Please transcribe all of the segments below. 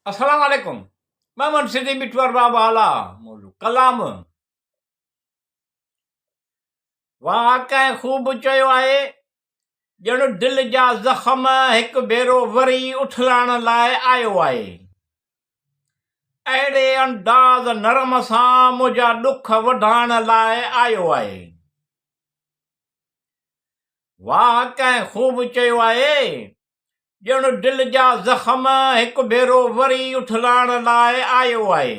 अस्सलाम वालेकुम। मैं सिटी बिटवर बाबा आला मौजू कलाम वाह कंहिं ख़ूब चयो आहे ॼण दिलि जा ज़ख़्म हिकु भेरो वरी उथलाइण लाइ आयो आहे। अहिड़े अंदाज़ नरम सां मुंहिंजा ॾुख वधाइण लाइ आयो आहे। वाह कंहिं ख़ूब चयो आहे ॼण दिलि जा ज़ख़्म हिकु भेरो वरी उथलाइण लाइ आयो आहे।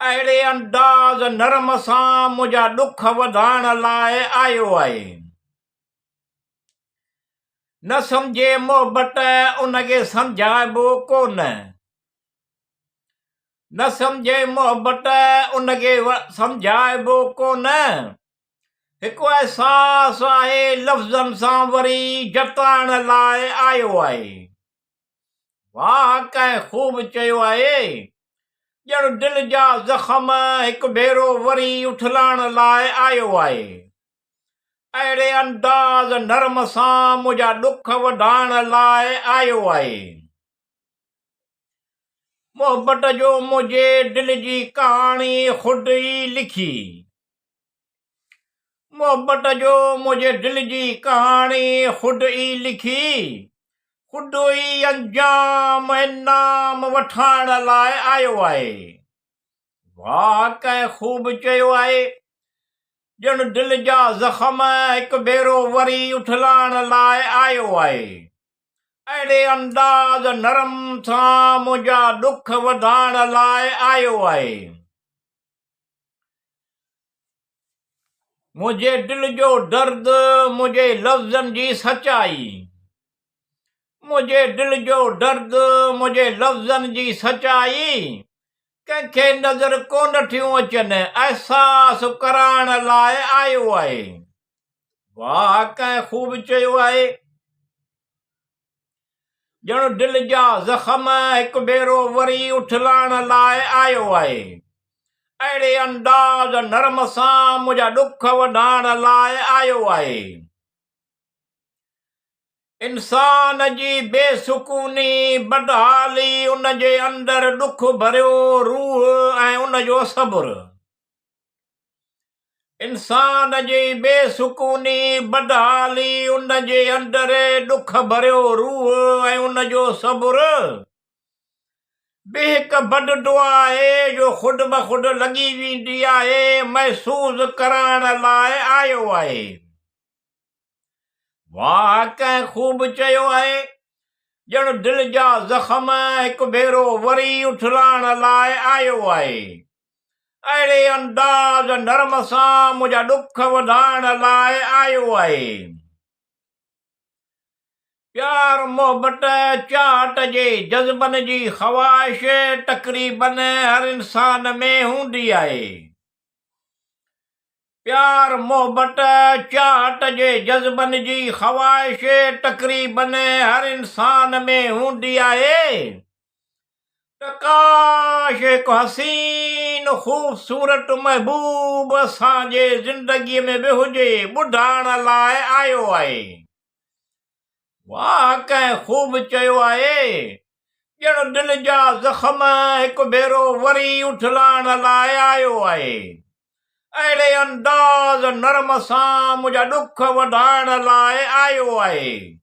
अहिड़े अंदाज़ नरम सां मुंहिंजा ॾुख वधाइण लाइ आयो आहे। न सम्झे मोहबत उनखे सम्झाइबो कोन, न सम्झे मोहबत उनखे सम्झाइबो कोन। हिकु अहसास आहे लफ़्ज़नि सां वरी जताइण लाइ आयो आहे। वाह कंहिं ख़ूब चयो आहे ॼण दिलि जा ज़ख़्म हिकु भेरो वरी उथलाइण लाइ आयो आहे। अहिड़े अंदाज़ नरम सां मुंहिंजा ॾुख वधाइण लाइ आयो आहे। मोहबत जो मुंहिंजे दिलि जी कहाणी ख़ुदि ई लिखी, मोहबत जो मुंहिंजे दिलि जी कहाणी ख़ुदि ई लिखी, ख़ुदि ई अंजाम इनाम वठाइण लाइ आयो आहे। वाह कंहिं ख़ूब चयो आहे ॼण दिलि जा ज़ख़्म हिकु भेरो वरी उथलाइण लाइ आयो आहे। अहिड़े अंदाज़ नरम सां मुंहिंजा ॾुख वधाइण लाइ आयो आहे। मुंहिंजे दिलि जो दर्द मुंहिंजे लफ़्ज़नि जी सचाई, मुंहिंजे दिलि जो दर्द मुंहिंजे लफ़्ज़नि जी सचाई कंहिंखे नज़र कोन थियूं अचनि अहसास कराइण लाइ आयो आहे। वाह कंहिं ख़ूब चयो आहे ॼण दिलि जा ज़ख़्म हिकु भेरो वरी उथलाइण लाइ आयो आहे। अहिड़े अंदाज़ नरम सां मुंहिंजा ॾुख वधाइण लाइ आयो आहे। इंसान जी बेसुकूनी बदहाली उनजे अंदरि ॾुख भरियो रूह ऐं उनजो सब्र। इंसान जी बेसुकूनी बदहाली उनजे अंदरि ॾुख भरियो रूह ऐं उनजो सब्र बिहक बददो आहे जो ख़ुदि ब ख़ुदि लॻी वेंदी आहे महसूस कराइण लाइ आयो आहे। वाह कंहिं ख़ूब चयो आहे ॼण दिलि जा ज़ख़्म हिकु भेरो वरी उथलाइण लाइ आयो आहे। अहिड़े अंदाज़ नरम सां मुंहिंजा ॾुख वधाइण लाइ आयो आहे। प्यार मोहबत चाहत जे जज़्बनि जी ख़्वाहिश तक़रीबन हर इंसान में हूंदी आहे। प्यार मोहबत चाहत जे जज़्बनि जी ख़्वाहिश तक़रीबन हर इंसान में हूंदी आहे। त काश हिकु हसीन ख़ूबसूरत महबूब असांजे ज़िंदगीअ में बि हुजे ॿुधाइण लाइ आयो आहे। वाह कंहिं ख़ूब चयो आहे ॼण दिलि जा ज़ख़्म हिकु भेरो वरी उथलाइण लाइ आयो आहे। अहिड़े अंदाज़ नरम सां मुंहिंजा ॾुख वधाइण लाइ आयो आहे।